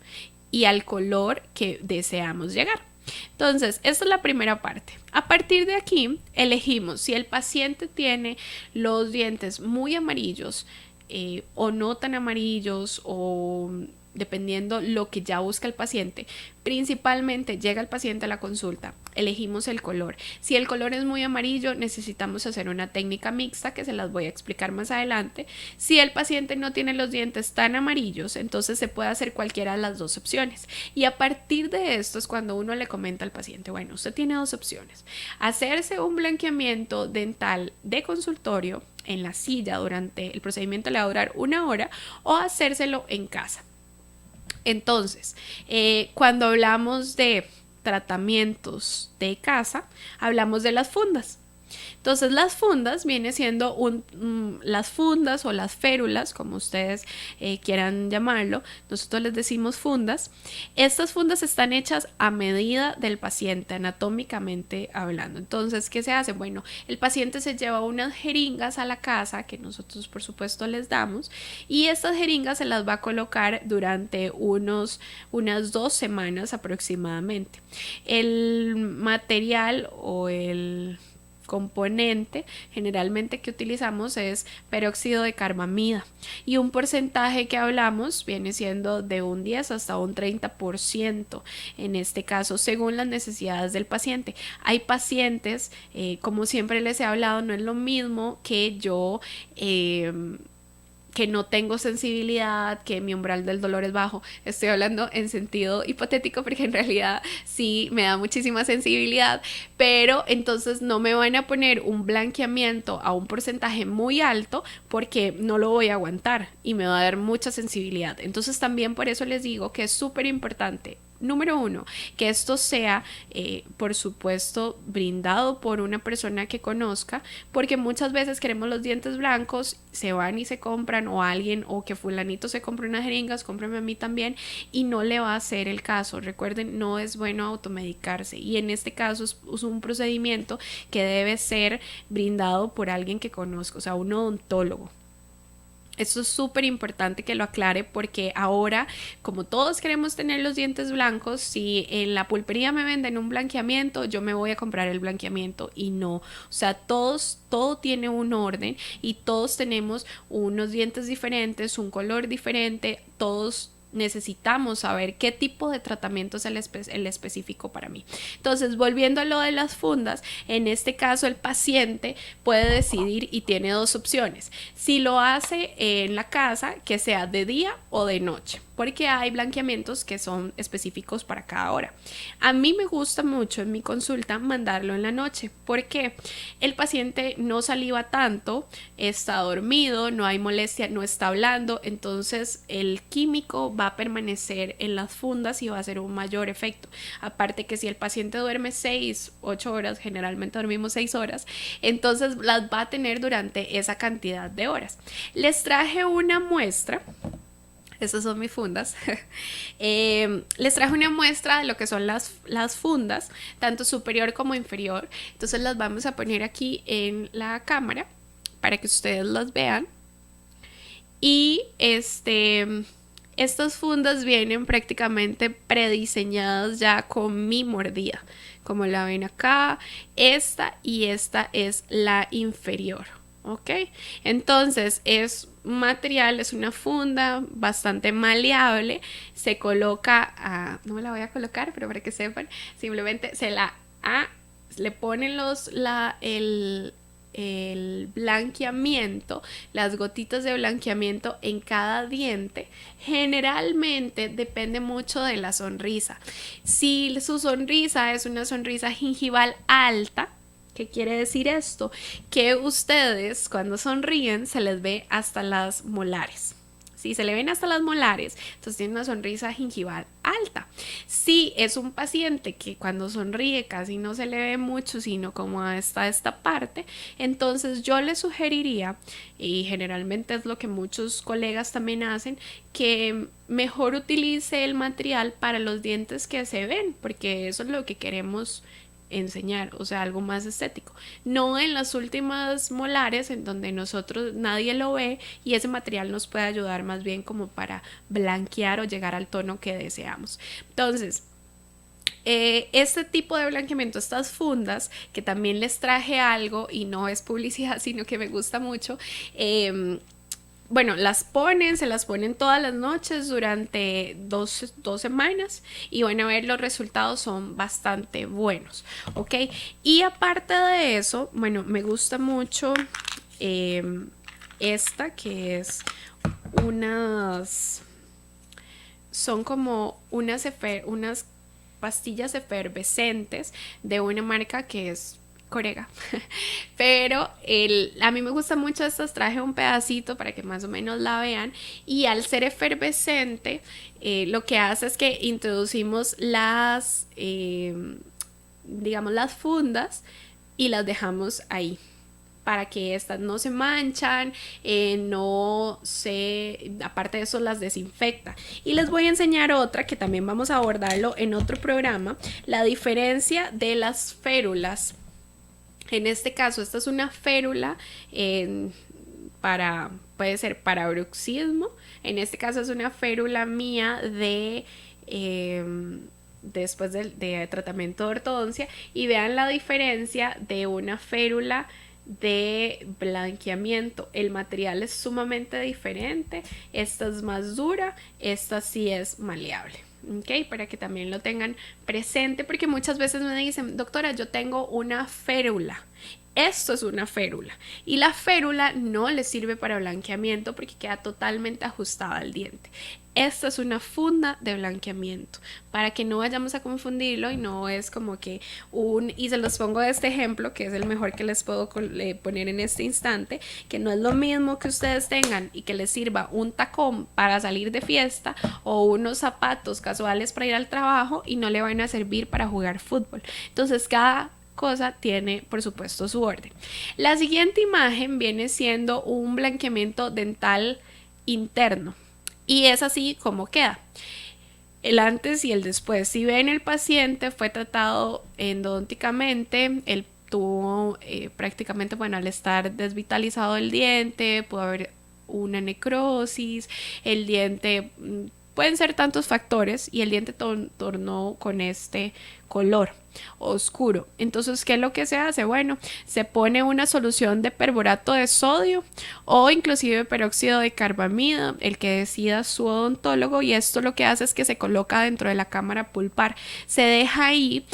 y al color que deseamos llegar. Entonces, esta es la primera parte. A partir de aquí, elegimos si el paciente tiene los dientes muy amarillos o no tan amarillos o dependiendo lo que ya busca el paciente. Principalmente llega el paciente a la consulta, elegimos el color. Si el color es muy amarillo, necesitamos hacer una técnica mixta que se las voy a explicar más adelante. Si el paciente no tiene los dientes tan amarillos, entonces se puede hacer cualquiera de las dos opciones. Y a partir de esto es cuando uno le comenta al paciente, bueno, usted tiene dos opciones: hacerse un blanqueamiento dental de consultorio en la silla durante el procedimiento, le va a durar 1 hora, o hacérselo en casa. Entonces, cuando hablamos de tratamientos de casa, hablamos de las fundas. Entonces, las fundas viene siendo las fundas o las férulas, como ustedes quieran llamarlo. Nosotros les decimos fundas. Estas fundas están hechas a medida del paciente, anatómicamente hablando. Entonces, ¿qué se hace? Bueno, el paciente se lleva unas jeringas a la casa que nosotros, por supuesto, les damos, y estas jeringas se las va a colocar durante unas 2 semanas aproximadamente. El material o el componente generalmente que utilizamos es peróxido de carbamida y un porcentaje que hablamos viene siendo de un 10 hasta un 30% en este caso, según las necesidades del paciente. Hay pacientes, como siempre les he hablado, no es lo mismo que yo que no tengo sensibilidad, que mi umbral del dolor es bajo. Estoy hablando en sentido hipotético porque en realidad sí me da muchísima sensibilidad, pero entonces no me van a poner un blanqueamiento a un porcentaje muy alto porque no lo voy a aguantar y me va a dar mucha sensibilidad. Entonces también por eso les digo que es súper importante. Número 1, que esto sea, por supuesto, brindado por una persona que conozca, porque muchas veces queremos los dientes blancos, se van y se compran, o alguien, o que fulanito se compra unas jeringas, cómprame a mí también, y no le va a hacer el caso. Recuerden, no es bueno automedicarse, y en este caso es un procedimiento que debe ser brindado por alguien que conozca, o sea, un odontólogo. Esto es súper importante que lo aclare porque ahora, como todos queremos tener los dientes blancos, si en la pulpería me venden un blanqueamiento, yo me voy a comprar el blanqueamiento y no. O sea, todo tiene un orden y todos tenemos unos dientes diferentes, un color diferente, todos necesitamos saber qué tipo de tratamiento es el específico para mí. Entonces, volviendo a lo de las fundas, en este caso el paciente puede decidir y tiene 2 opciones. Si lo hace en la casa, que sea de día o de noche, porque hay blanqueamientos que son específicos para cada hora. A mí me gusta mucho en mi consulta mandarlo en la noche, porque el paciente no saliva tanto, está dormido, no hay molestia, no está hablando, entonces el químico va a permanecer en las fundas y va a hacer un mayor efecto. Aparte que si el paciente duerme 8 horas, generalmente dormimos 6 horas, entonces las va a tener durante esa cantidad de horas. Les traje una muestra. Estas son mis fundas. Les traje una muestra de lo que son las fundas, tanto superior como inferior. Entonces las vamos a poner aquí en la cámara para que ustedes las vean. Y estas fundas vienen prácticamente prediseñadas ya con mi mordida. Como la ven acá, esta y esta es la inferior. ¿Ok? Entonces es material, es una funda bastante maleable, se coloca, no me la voy a colocar, pero para que sepan, simplemente le ponen el blanqueamiento, las gotitas de blanqueamiento en cada diente. Generalmente depende mucho de la sonrisa. Si su sonrisa es una sonrisa gingival alta, ¿qué quiere decir esto? Que ustedes cuando sonríen se les ve hasta las molares. si se le ven hasta las molares, entonces tiene una sonrisa gingival alta. Si es un paciente que cuando sonríe casi no se le ve mucho, sino como hasta esta parte, entonces yo le sugeriría, y generalmente es lo que muchos colegas también hacen, que mejor utilice el material para los dientes que se ven, porque eso es lo que queremos enseñar, o sea, algo más estético, no en las últimas molares en donde nosotros nadie lo ve y ese material nos puede ayudar más bien como para blanquear o llegar al tono que deseamos. Entonces, este tipo de blanqueamiento, estas fundas, que también les traje algo y no es publicidad, sino que me gusta mucho, bueno, se las ponen todas las noches durante dos semanas y van a ver los resultados son bastante buenos, ¿ok? Y aparte de eso, bueno, me gusta mucho esta que es son como unas pastillas efervescentes de una marca que es Corega. Pero a mí me gusta mucho estas, traje un pedacito para que más o menos la vean, y al ser efervescente lo que hace es que introducimos digamos las fundas y las dejamos ahí para que estas no se manchan, aparte de eso las desinfecta. Y les voy a enseñar otra que también vamos a abordarlo en otro programa, la diferencia de las férulas. En este caso, esta es una férula puede ser para bruxismo. En este caso es una férula mía después de tratamiento de ortodoncia. Y vean la diferencia de una férula de blanqueamiento. El material es sumamente diferente. Esta es más dura, esta sí es maleable. Okay, para que también lo tengan presente, porque muchas veces me dicen, doctora, yo tengo una férula. Esto es una férula y la férula no le sirve para blanqueamiento porque queda totalmente ajustada al diente. Esta es una funda de blanqueamiento para que no vayamos a confundirlo y no es como que y se los pongo de este ejemplo que es el mejor que les puedo poner en este instante, que no es lo mismo que ustedes tengan y que les sirva un tacón para salir de fiesta o unos zapatos casuales para ir al trabajo y no le van a servir para jugar fútbol. Entonces cada cosa tiene por supuesto su orden. La siguiente imagen viene siendo un blanqueamiento dental interno y es así como queda el antes y el después. Si ven, el paciente fue tratado endodónticamente, él tuvo prácticamente, bueno, al estar desvitalizado el diente, pudo haber una necrosis, el diente, pueden ser tantos factores, y el diente tornó con este color oscuro. Entonces, ¿qué es lo que se hace? Bueno, se pone una solución de perborato de sodio o inclusive peróxido de carbamida, el que decida su odontólogo, y esto lo que hace es que se coloca dentro de la cámara pulpar. Se deja ahí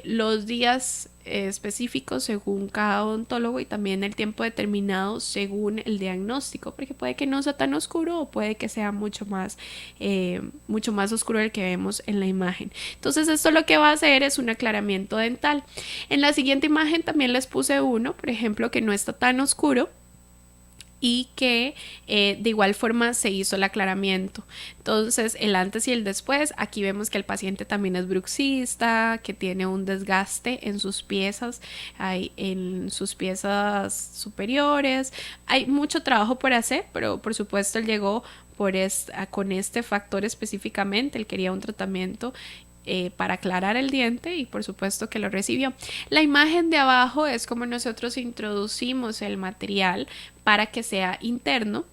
los días específicos según cada odontólogo y también el tiempo determinado según el diagnóstico, porque puede que no sea tan oscuro o puede que sea mucho más oscuro del que vemos en la imagen. Entonces esto lo que va a hacer es un aclaramiento dental. En la siguiente imagen también les puse uno, por ejemplo, que no está tan oscuro y que de igual forma se hizo el aclaramiento. Entonces el antes y el después, aquí vemos que el paciente también es bruxista, que tiene un desgaste en sus piezas, en sus piezas superiores. Hay mucho trabajo por hacer, pero por supuesto él llegó con este factor específicamente. Él quería un tratamiento para aclarar el diente y por supuesto que lo recibió. La imagen de abajo es como nosotros introducimos el material para que sea interno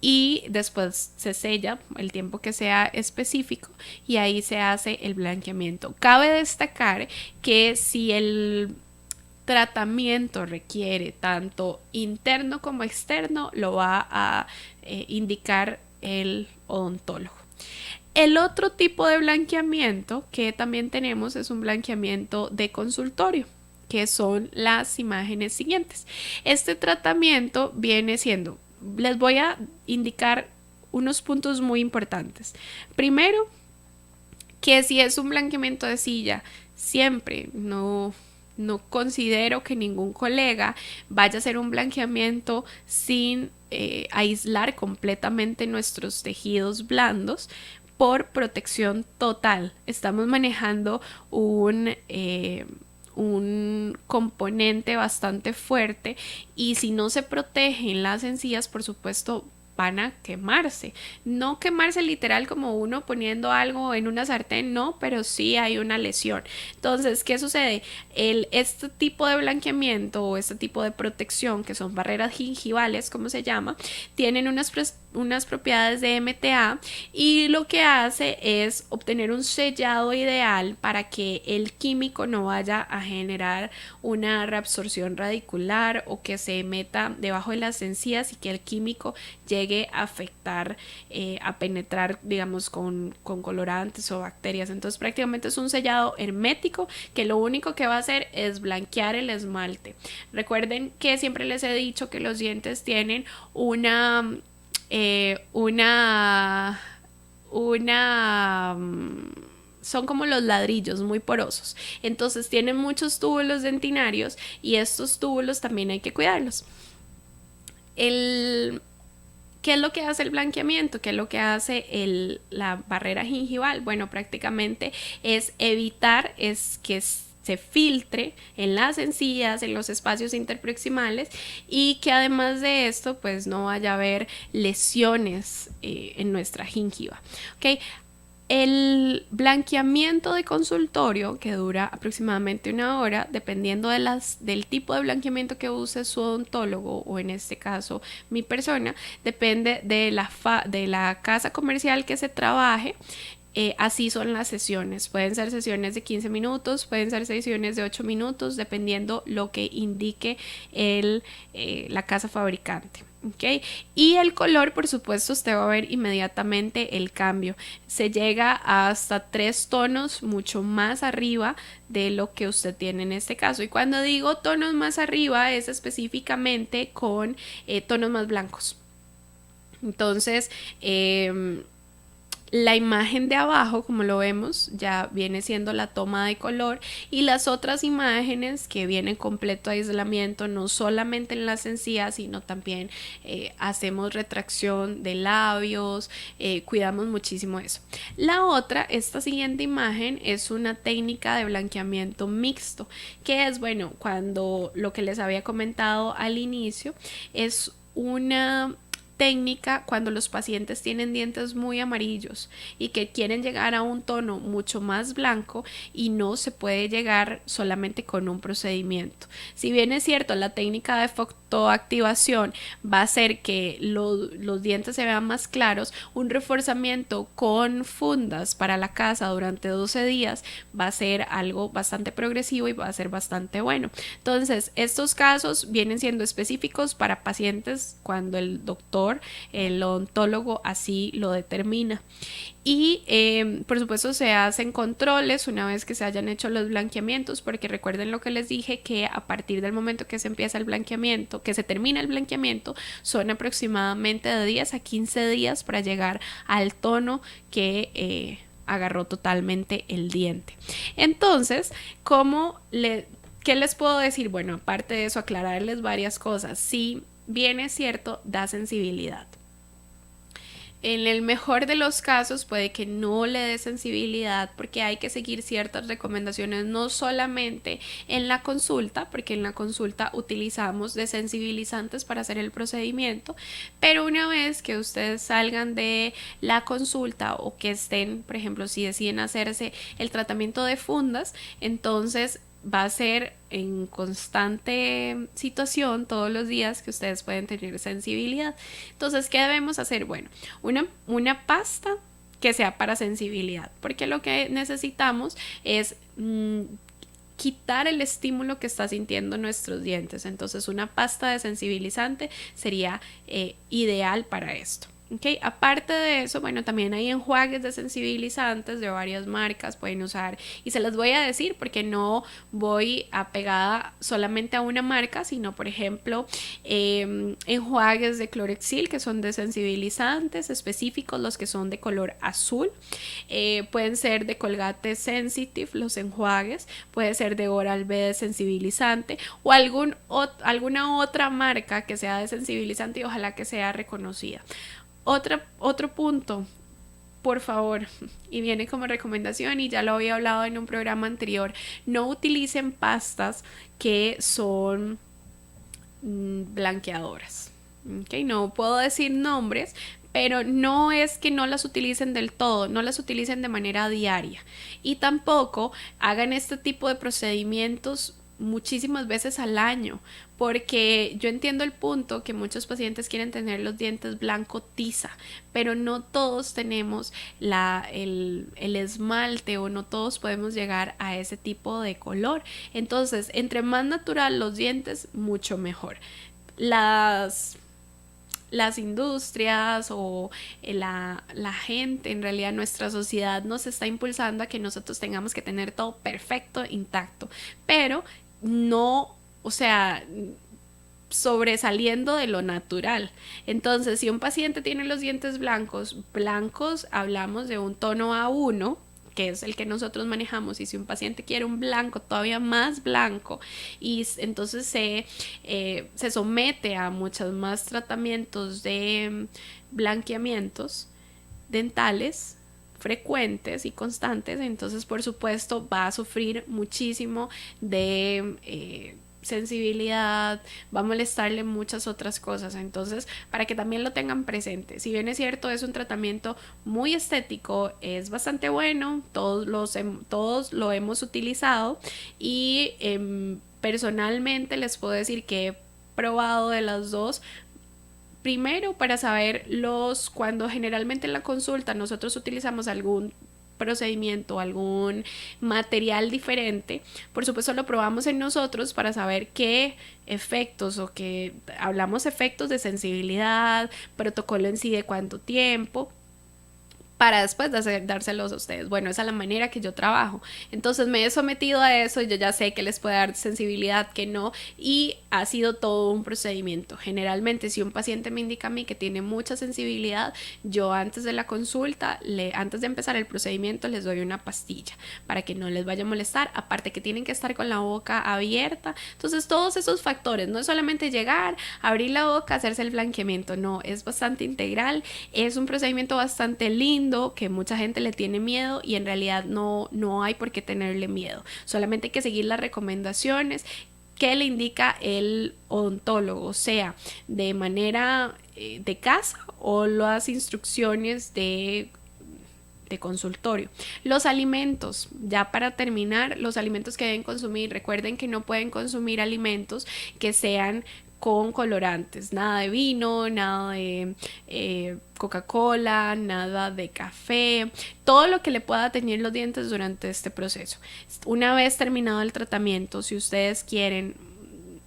y después se sella el tiempo que sea específico y ahí se hace el blanqueamiento. Cabe destacar que si el tratamiento requiere tanto interno como externo, lo va a indicar el odontólogo. El otro tipo de blanqueamiento que también tenemos es un blanqueamiento de consultorio, que son las imágenes siguientes. Este tratamiento viene siendo, les voy a indicar unos puntos muy importantes. Primero, que si es un blanqueamiento de silla, siempre no considero que ningún colega vaya a hacer un blanqueamiento sin aislar completamente nuestros tejidos blandos por protección total. Estamos manejando un componente bastante fuerte, y si no se protegen las encías, por supuesto, van a quemarse. No quemarse literal como uno poniendo algo en una sartén, no, pero sí hay una lesión. Entonces, ¿qué sucede? Este tipo de blanqueamiento o este tipo de protección, que son barreras gingivales, como se llama, tienen unas propiedades de MTA, y lo que hace es obtener un sellado ideal para que el químico no vaya a generar una reabsorción radicular o que se meta debajo de las encías y que el químico llegue a afectar, a penetrar, digamos, con colorantes o bacterias. Entonces prácticamente es un sellado hermético que lo único que va a hacer es blanquear el esmalte. Recuerden que siempre les he dicho que los dientes tienen una son como los ladrillos muy porosos, entonces tienen muchos túbulos dentinarios y estos túbulos también hay que cuidarlos. ¿Qué es lo que hace el blanqueamiento? ¿Qué es lo que hace la barrera gingival? Bueno, prácticamente es evitar que se filtre en las encías, en los espacios interproximales, y que además de esto pues no vaya a haber lesiones en nuestra gingiva. ¿Okay? El blanqueamiento de consultorio, que dura aproximadamente 1 hora, dependiendo del tipo de blanqueamiento que use su odontólogo, o en este caso mi persona, depende de la casa comercial que se trabaje. Así son las sesiones. Pueden ser sesiones de 15 minutos, pueden ser sesiones de 8 minutos, dependiendo lo que indique la casa fabricante. ¿Okay? Y el color, por supuesto, usted va a ver inmediatamente el cambio. Se llega hasta 3 tonos mucho más arriba de lo que usted tiene en este caso. Y cuando digo tonos más arriba, es específicamente con tonos más blancos. Entonces, la imagen de abajo, como lo vemos, ya viene siendo la toma de color, y las otras imágenes que vienen completo aislamiento, no solamente en las encías, sino también hacemos retracción de labios, cuidamos muchísimo eso. Esta siguiente imagen es una técnica de blanqueamiento mixto, que es, bueno, cuando lo que les había comentado al inicio, es una técnica cuando los pacientes tienen dientes muy amarillos y que quieren llegar a un tono mucho más blanco, y no se puede llegar solamente con un procedimiento. Si bien es cierto, la técnica de fotoactivación va a hacer que los dientes se vean más claros, un reforzamiento con fundas para la casa durante 12 días va a ser algo bastante progresivo y va a ser bastante bueno. Entonces, estos casos vienen siendo específicos para pacientes cuando el doctor, el odontólogo, así lo determina. Y por supuesto se hacen controles una vez que se hayan hecho los blanqueamientos, porque recuerden lo que les dije, que a partir del momento que se empieza el blanqueamiento, que se termina el blanqueamiento, son aproximadamente de 10 a 15 días para llegar al tono que agarró totalmente el diente. Entonces, ¿qué les puedo decir? Bueno, aparte de eso, aclararles varias cosas. Si bien es cierto, da sensibilidad. En el mejor de los casos puede que no le dé sensibilidad, porque hay que seguir ciertas recomendaciones, no solamente en la consulta, porque en la consulta utilizamos desensibilizantes para hacer el procedimiento, pero una vez que ustedes salgan de la consulta, o que estén, por ejemplo, si deciden hacerse el tratamiento de fundas, entonces va a ser en constante situación todos los días que ustedes pueden tener sensibilidad. Entonces, ¿qué debemos hacer? Bueno, una pasta que sea para sensibilidad, porque lo que necesitamos es quitar el estímulo que está sintiendo nuestros dientes. Entonces, una pasta desensibilizante sería ideal para esto. Okay. Aparte de eso, bueno, también hay enjuagues desensibilizantes de varias marcas, pueden usar, y se las voy a decir porque no voy apegada solamente a una marca, sino por ejemplo enjuagues de Clorexil, que son desensibilizantes específicos, los que son de color azul. Pueden ser de Colgate Sensitive los enjuagues, puede ser de Oral-B desensibilizante o alguna otra marca que sea desensibilizante y ojalá que sea reconocida. Otro punto, por favor, y viene como recomendación, y ya lo había hablado en un programa anterior, no utilicen pastas que son blanqueadoras. Okay, no puedo decir nombres, pero no es que no las utilicen del todo, no las utilicen de manera diaria, y tampoco hagan este tipo de procedimientos muchísimas veces al año, porque yo entiendo el punto que muchos pacientes quieren tener los dientes blanco tiza, pero no todos tenemos el esmalte, o no todos podemos llegar a ese tipo de color. Entonces, entre más natural los dientes, mucho mejor. Las industrias o la gente, en realidad nuestra sociedad nos está impulsando a que nosotros tengamos que tener todo perfecto, intacto, pero no, o sea, sobresaliendo de lo natural. Entonces, si un paciente tiene los dientes blancos, hablamos de un tono A1, que es el que nosotros manejamos, y si un paciente quiere un blanco todavía más blanco, y entonces se somete a muchos más tratamientos de blanqueamientos dentales frecuentes y constantes, entonces por supuesto va a sufrir muchísimo de sensibilidad, va a molestarle muchas otras cosas. Entonces, para que también lo tengan presente, si bien es cierto, es un tratamiento muy estético, es bastante bueno, todos lo hemos utilizado, y personalmente les puedo decir que he probado de las dos. Primero, para saber cuando generalmente en la consulta nosotros utilizamos algún procedimiento, algún material diferente, por supuesto lo probamos en nosotros para saber qué efectos, o que hablamos efectos de sensibilidad, protocolo en sí de cuánto tiempo, para después dárselos a ustedes. Bueno, esa es la manera que yo trabajo. Entonces me he sometido a eso, yo ya sé que les puede dar sensibilidad, que no, y ha sido todo un procedimiento. Generalmente, si un paciente me indica a mí que tiene mucha sensibilidad, yo antes de la consulta, antes de empezar el procedimiento, les doy una pastilla para que no les vaya a molestar. Aparte que tienen que estar con la boca abierta. Entonces todos esos factores, no es solamente llegar, abrir la boca, hacerse el blanqueamiento, no, es bastante integral, es un procedimiento bastante lindo, que mucha gente le tiene miedo, y en realidad no hay por qué tenerle miedo, solamente hay que seguir las recomendaciones que le indica el odontólogo, sea de manera de casa o las instrucciones de consultorio. Los alimentos, ya para terminar, los alimentos que deben consumir, recuerden que no pueden consumir alimentos que sean con colorantes, nada de vino, nada de Coca-Cola, nada de café, todo lo que le pueda teñir los dientes durante este proceso. Una vez terminado el tratamiento, si ustedes quieren,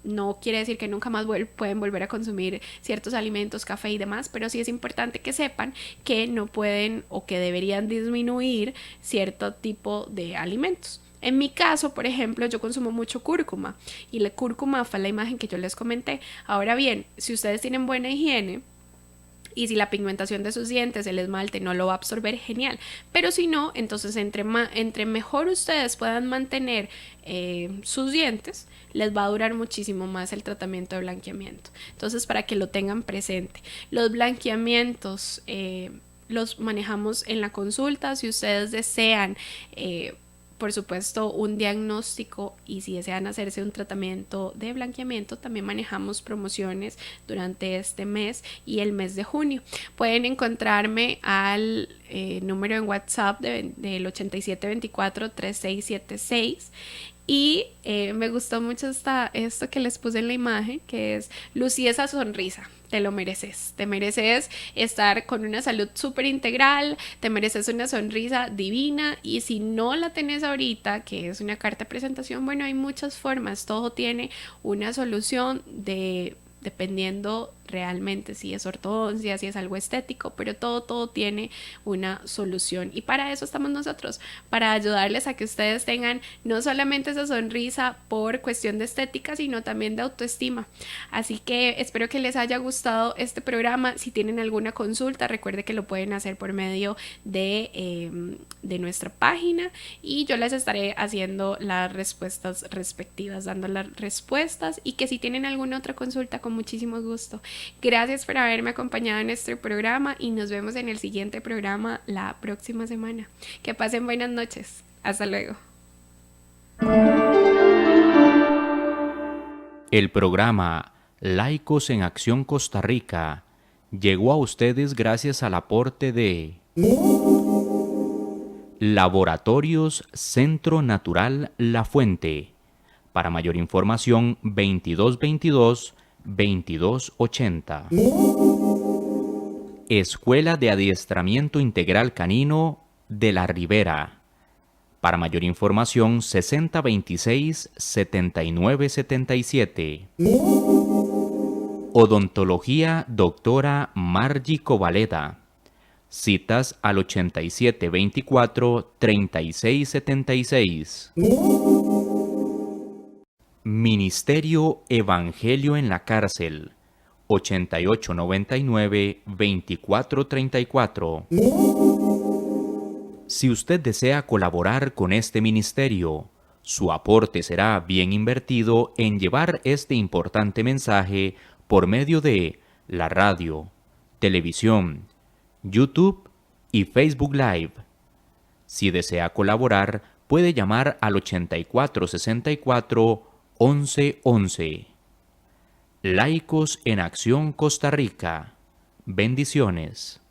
no quiere decir que nunca más pueden volver a consumir ciertos alimentos, café y demás, pero sí es importante que sepan que no pueden o que deberían disminuir cierto tipo de alimentos. En mi caso, por ejemplo, yo consumo mucho cúrcuma, y la cúrcuma fue la imagen que yo les comenté. Ahora bien, si ustedes tienen buena higiene y si la pigmentación de sus dientes, el esmalte, no lo va a absorber, genial, pero si no, entonces entre mejor ustedes puedan mantener sus dientes, les va a durar muchísimo más el tratamiento de blanqueamiento. Entonces, para que lo tengan presente, los blanqueamientos los manejamos en la consulta. Si ustedes desean por supuesto un diagnóstico, y si desean hacerse un tratamiento de blanqueamiento, también manejamos promociones durante este mes y el mes de junio. Pueden encontrarme al número en WhatsApp del 8724-3676. Y me gustó mucho esto que les puse en la imagen, que es: lucí esa sonrisa, te lo mereces, te mereces estar con una salud súper integral, te mereces una sonrisa divina, y si no la tenés ahorita, que es una carta de presentación, bueno, hay muchas formas, todo tiene una solución dependiendo realmente, si es ortodoncia, si es algo estético, pero todo tiene una solución. Y para eso estamos nosotros, para ayudarles a que ustedes tengan no solamente esa sonrisa por cuestión de estética, sino también de autoestima. Así que espero que les haya gustado este programa. Si tienen alguna consulta, recuerde que lo pueden hacer por medio de nuestra página y yo les estaré haciendo las respuestas respectivas, dando las respuestas, y que si tienen alguna otra consulta, con muchísimo gusto. Gracias por haberme acompañado en este programa y nos vemos en el siguiente programa la próxima semana. Que pasen buenas noches. Hasta luego. El programa Laicos en Acción Costa Rica llegó a ustedes gracias al aporte de Laboratorios Centro Natural La Fuente. Para mayor información, 2222-2280. Escuela de Adiestramiento Integral Canino de la Ribera. Para mayor información, 6026-7977. Odontología Doctora Margie Covaleda. Citas al 8724-3676. Ministerio Evangelio en la Cárcel. 8899-2434. Si usted desea colaborar con este ministerio, su aporte será bien invertido en llevar este importante mensaje por medio de la radio, televisión, YouTube y Facebook Live. Si desea colaborar, puede llamar al 8464-1111. Laicos en Acción Costa Rica. Bendiciones.